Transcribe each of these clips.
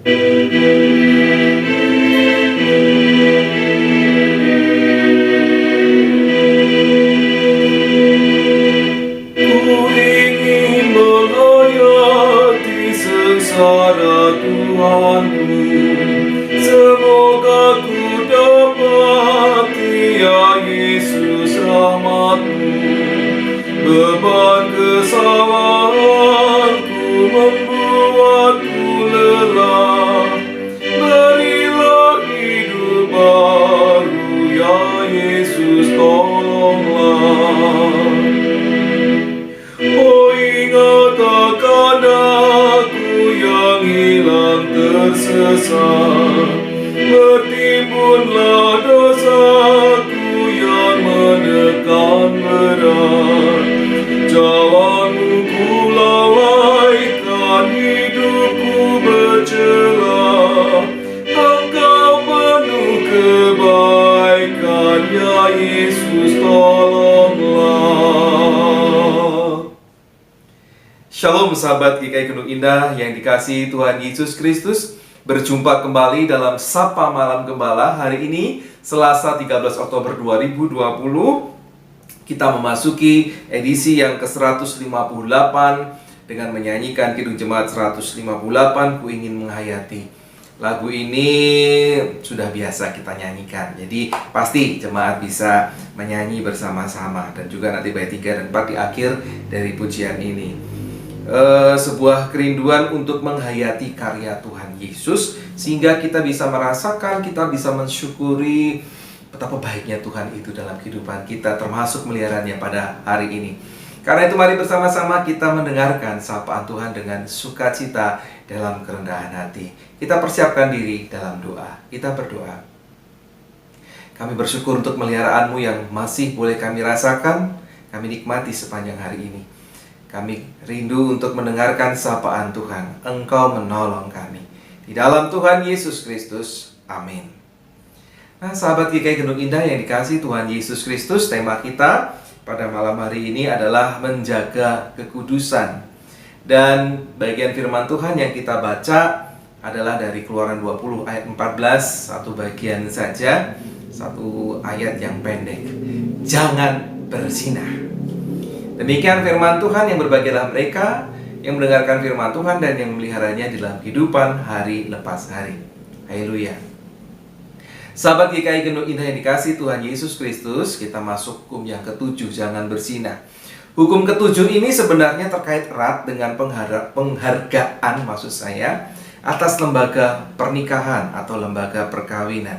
sengsara Tuhanku, semoga ku dapati ya Yesus rahmat-Mu. Beban kesalahanku membuatku lelah, berilah hidup baru ya Yesus, tolonglah. Oh, ingat akan aku yang hilang tersesat, bertimbunlah dosaku yang menekan berat. Jalan-Mu ku lalaikan, hidupku bercelah, Engkau penuh kebaikan, ya Yesus, tolonglah. Shalom sahabat GKI Gunung Indah yang dikasihi Tuhan Yesus Kristus. Berjumpa kembali dalam Sapa Malam Gembala. Hari ini Selasa 13 Oktober 2020, kita memasuki edisi yang ke-158 dengan menyanyikan Kidung Jemaat 158, Ku Ingin Menghayati. Lagu ini sudah biasa kita nyanyikan, jadi pasti jemaat bisa menyanyi bersama-sama. Dan juga nanti bait 3 dan 4 di akhir dari pujian ini. Sebuah kerinduan untuk menghayati karya Tuhan Yesus, sehingga kita bisa merasakan, kita bisa mensyukuri betapa baiknya Tuhan itu dalam kehidupan kita, termasuk meliharaannya pada hari ini. Karena itu mari bersama-sama kita mendengarkan sapaan Tuhan dengan sukacita dalam kerendahan hati. Kita persiapkan diri dalam doa. Kita berdoa. Kami bersyukur untuk meliharaanmu yang masih boleh kami rasakan, kami nikmati sepanjang hari ini. Kami rindu untuk mendengarkan sapaan Tuhan. Engkau menolong kami. Di dalam Tuhan Yesus Kristus. Amin. Nah, sahabat GKI Gunung Indah yang dikasihi Tuhan Yesus Kristus, tema kita pada malam hari ini adalah menjaga kekudusan. Dan bagian firman Tuhan yang kita baca adalah dari Keluaran 20 ayat 14, satu bagian saja, satu ayat yang pendek. Jangan berzinah. Demikian firman Tuhan, yang berbahagialah mereka yang mendengarkan firman Tuhan dan yang memeliharanya di dalam kehidupan hari lepas hari. Haleluya. Sahabat GKI Gunung Indah yang dikasihi Tuhan Yesus Kristus, kita masuk hukum yang ke-7, jangan berzinah. Hukum ke-7 ini sebenarnya terkait erat dengan penghargaan, maksud saya, atas lembaga pernikahan atau lembaga perkawinan.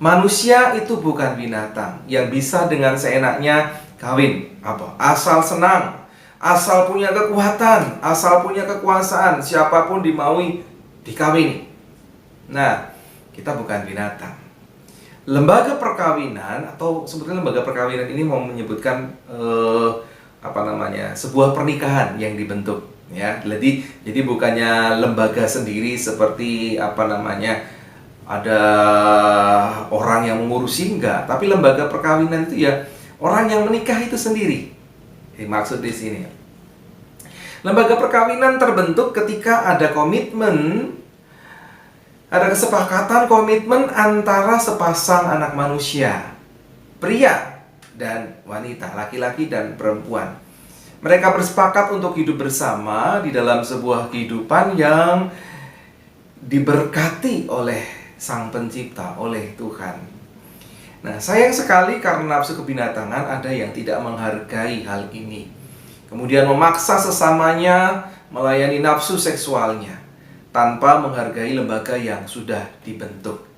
Manusia itu bukan binatang yang bisa dengan seenaknya kawin, asal senang, asal punya kekuatan, asal punya kekuasaan, siapapun dimaui dikawini. Nah, kita bukan binatang. Lembaga perkawinan, atau sebetulnya lembaga perkawinan ini mau menyebutkan sebuah pernikahan yang dibentuk, ya. Jadi bukannya lembaga sendiri seperti ada orang yang mengurusi, enggak, tapi lembaga perkawinan itu ya orang yang menikah itu sendiri. Maksud di sini, lembaga perkawinan terbentuk ketika ada komitmen, ada kesepakatan komitmen antara sepasang anak manusia, pria dan wanita, laki-laki dan perempuan. Mereka bersepakat untuk hidup bersama di dalam sebuah kehidupan yang diberkati oleh Sang Pencipta, oleh Tuhan. Nah, sayang sekali karena nafsu kebinatangan ada yang tidak menghargai hal ini, kemudian memaksa sesamanya melayani nafsu seksualnya tanpa menghargai lembaga yang sudah dibentuk.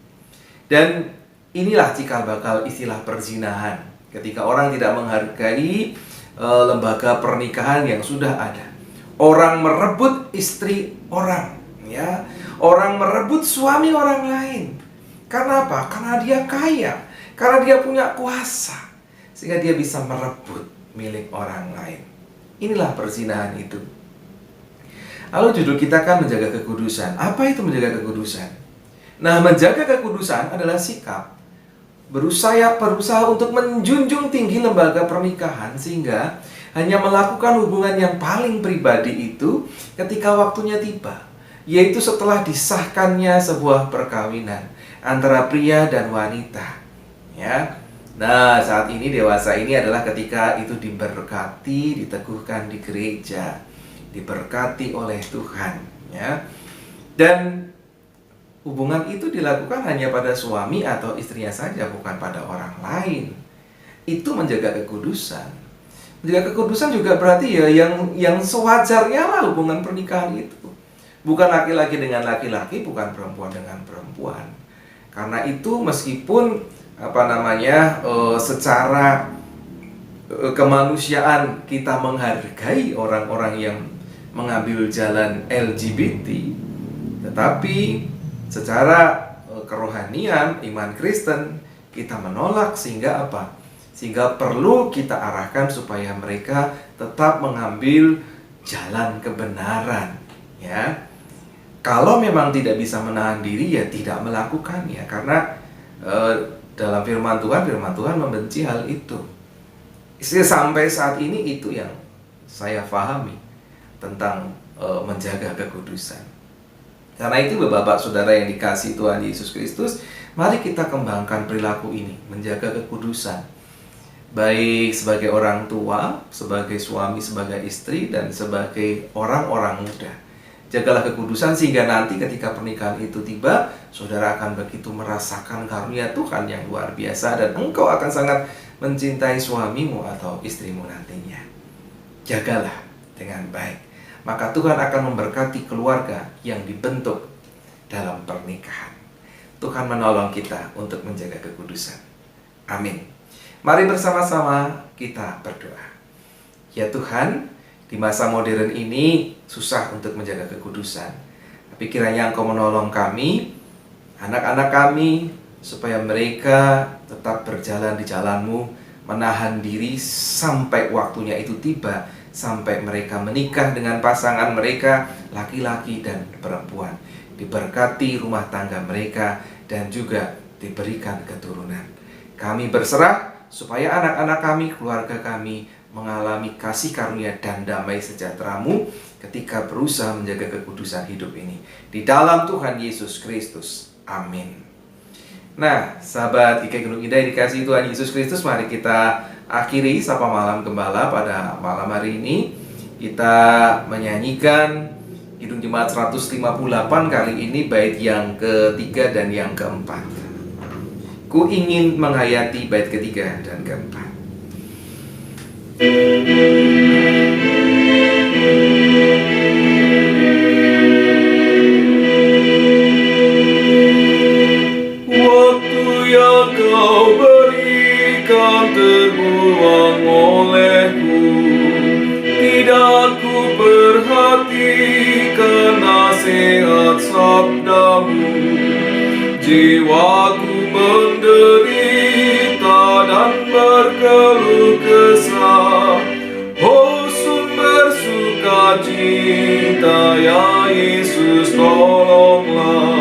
Dan inilah cikal bakal istilah perzinahan, ketika orang tidak menghargai lembaga pernikahan yang sudah ada. Orang merebut istri orang, ya. Orang merebut suami orang lain. Karena apa? Karena dia kaya, karena dia punya kuasa, sehingga dia bisa merebut milik orang lain. Inilah perzinahan itu. Lalu judul kita kan menjaga kekudusan. Apa itu menjaga kekudusan? Nah, menjaga kekudusan adalah sikap berusaha untuk menjunjung tinggi lembaga pernikahan, sehingga hanya melakukan hubungan yang paling pribadi itu ketika waktunya tiba. yaitu setelah disahkannya sebuah perkawinan antara pria dan wanita. Ya. Nah, saat ini dewasa ini adalah ketika itu diberkati, diteguhkan di gereja, diberkati oleh Tuhan, ya. Dan hubungan itu dilakukan hanya pada suami atau istrinya saja, bukan pada orang lain. Itu menjaga kekudusan. Menjaga kekudusan juga berarti ya yang sewajarnya lah hubungan pernikahan itu. Bukan laki-laki dengan laki-laki, bukan perempuan dengan perempuan. Karena itu meskipun secara kemanusiaan kita menghargai orang-orang yang mengambil jalan LGBT, tetapi secara kerohanian iman Kristen kita menolak, sehingga apa? Sehingga perlu kita arahkan supaya mereka tetap mengambil jalan kebenaran, ya. Kalau memang tidak bisa menahan diri, ya tidak melakukannya, karena dalam firman Tuhan membenci hal itu. Sampai saat ini itu yang saya pahami tentang menjaga kekudusan. Karena itu Bapak Saudara yang dikasihi Tuhan Yesus Kristus, mari kita kembangkan perilaku ini, menjaga kekudusan. Baik sebagai orang tua, sebagai suami, sebagai istri, dan sebagai orang-orang muda. Jagalah kekudusan sehingga nanti ketika pernikahan itu tiba, saudara akan begitu merasakan karunia Tuhan yang luar biasa, dan engkau akan sangat mencintai suamimu atau istrimu nantinya. Jagalah dengan baik, maka Tuhan akan memberkati keluarga yang dibentuk dalam pernikahan. Tuhan menolong kita untuk menjaga kekudusan. Amin. Mari bersama-sama kita berdoa. Ya Tuhan, di masa modern ini susah untuk menjaga kekudusan. Tapi kiranya Engkau menolong kami, anak-anak kami, supaya mereka tetap berjalan di jalan-Mu, menahan diri sampai waktunya itu tiba, sampai mereka menikah dengan pasangan mereka, laki-laki dan perempuan. Diberkati rumah tangga mereka dan juga diberikan keturunan. Kami berserah supaya anak-anak kami, keluarga kami mengalami kasih karunia dan damai sejahtera-Mu ketika berusaha menjaga kekudusan hidup ini. Di dalam Tuhan Yesus Kristus. Amin. Nah, sahabat GKI Gunung Indah yang dikasihi Tuhan Yesus Kristus, mari kita akhiri Sapa Malam Gembala pada malam hari ini. Kita menyanyikan Kidung Jemaat 158 kali ini, bait yang ketiga dan yang keempat. Ku ingin menghayati bait ketiga dan keempat. Waktu yang Kau berikan terbuang olehku, tidak ku perhatikan nasihat sabdamu. Jiwaku menderita dan berkeluh kesah. Oh sumber sukacita, ya Yesus tolonglah.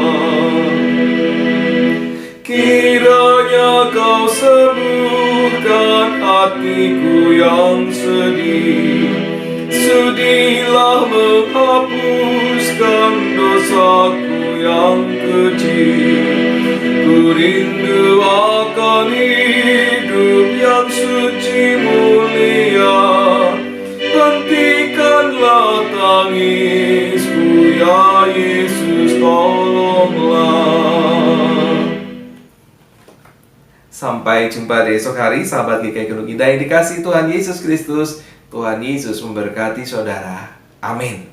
Kiranya Kau sembuhkan hatiku yang sedih. Sudilah menghapuskan dosaku yang kecil. Ku rindu akan hidup yang suci mulia. Hentikanlah tangisku, ya Yesus tolonglah. Sampai jumpa di esok hari, sahabat GKI Gunung Indah yang dikasihi Tuhan Yesus Kristus. Tuhan Yesus memberkati saudara. Amin.